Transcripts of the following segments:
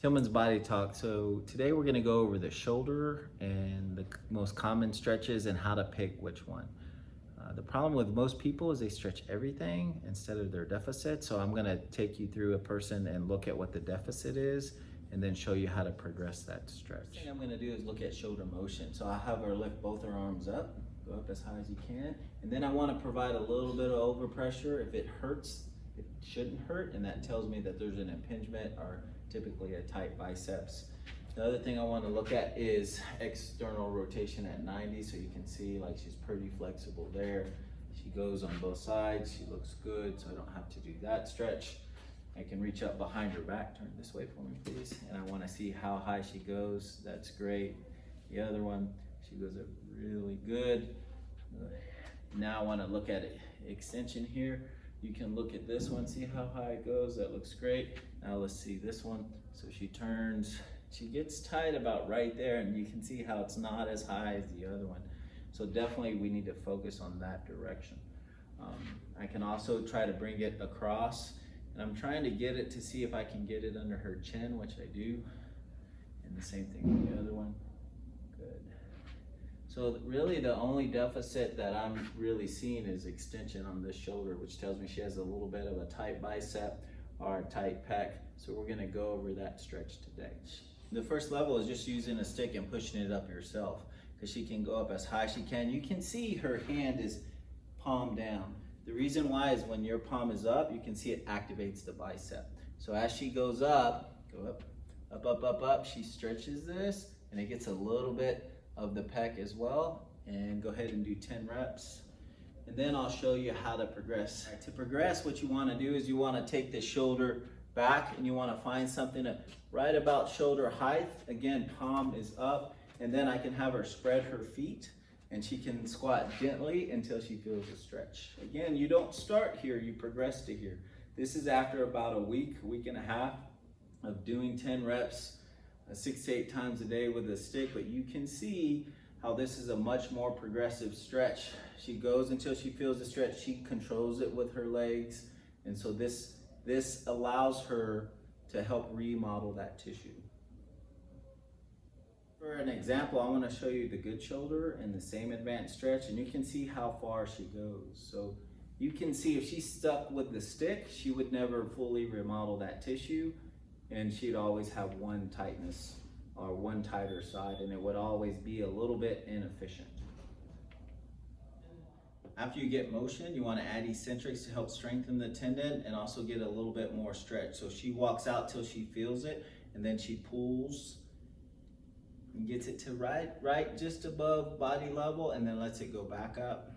Tillman's Body Talk. So today we're going to go over the shoulder and the most common stretches and how to pick which one. The problem with most people is they stretch everything instead of their deficit. So I'm going to take you through a person and look at what the deficit is and then show you how to progress that stretch. The thing I'm going to do is look at shoulder motion. So I'll have her lift both her arms up, go up as high as you can. And then I want to provide a little bit of overpressure. If it hurts, it shouldn't hurt, and that tells me that there's an impingement or typically a tight biceps. The other thing I want to look at is external rotation at 90, so you can see like she's pretty flexible there. She goes on both sides, she looks good, so I don't have to do that stretch. I can reach up behind her back, turn this way for me please, and I want to see how high she goes. That's great. The other one, she goes up really good. Now I want to look at extension here. You can look at this one, see how high it goes, that looks great. Now let's see this one. So she turns, she gets tight about right there, and you can see how it's not as high as the other one. So definitely we need to focus on that direction. I can also try to bring it across, and I'm trying to get it to see if I can get it under her chin, which I do. And the same thing with the other one. Good. So really the only deficit that I'm really seeing is extension on this shoulder, which tells me she has a little bit of a tight bicep or a tight pec. So we're gonna go over that stretch today. The first level is just using a stick and pushing it up yourself, because she can go up as high as she can. You can see her hand is palm down. The reason why is when your palm is up, you can see it activates the bicep. So as she goes up, go up, up, up, up, up, she stretches this, and it gets a little bit of the pec as well. And go ahead and do 10 reps. And then I'll show you how to progress. Right, to progress, what you want to do is you want to take the shoulder back, and you want to find something right about shoulder height. Again, palm is up, and then I can have her spread her feet, and she can squat gently until she feels a stretch. Again, you don't start here, you progress to here. This is after about a week and a half of doing 10 reps, 6 to 8 times a day with a stick, but you can see how this is a much more progressive stretch. She goes until she feels a stretch, she controls it with her legs, and so this allows her to help remodel that tissue. For an example, I want to show you the good shoulder and the same advanced stretch, and you can see how far she goes. So you can see if she's stuck with the stick, she would never fully remodel that tissue, and she'd always have one tightness or one tighter side, and it would always be a little bit inefficient. After you get motion, you want to add eccentrics to help strengthen the tendon and also get a little bit more stretch. So she walks out till she feels it, and then she pulls and gets it to right just above body level, and then lets it go back up.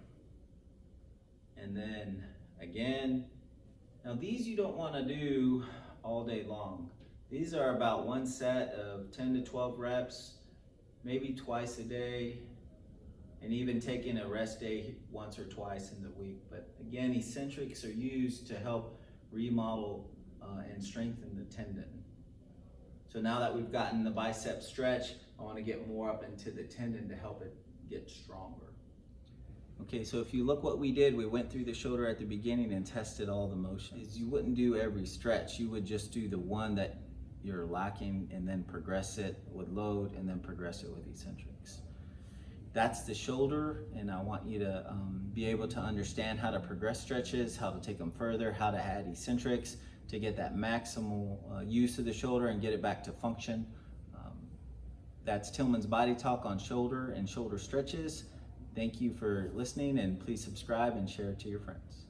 And then again. Now these you don't want to do all day long. These are about one set of 10 to 12 reps, maybe twice a day, and even taking a rest day once or twice in the week. But again, eccentrics are used to help remodel and strengthen the tendon. So now that we've gotten the bicep stretch, I want to get more up into the tendon to help it get stronger. Okay, so if you look what we did, we went through the shoulder at the beginning and tested all the motions. You wouldn't do every stretch, you would just do the one that you're lacking and then progress it with load and then progress it with eccentrics. That's the shoulder, and I want you to be able to understand how to progress stretches, how to take them further, how to add eccentrics to get that maximal use of the shoulder and get it back to function. That's Tillman's Body Talk on shoulder and shoulder stretches. Thank you for listening, and please subscribe and share it to your friends.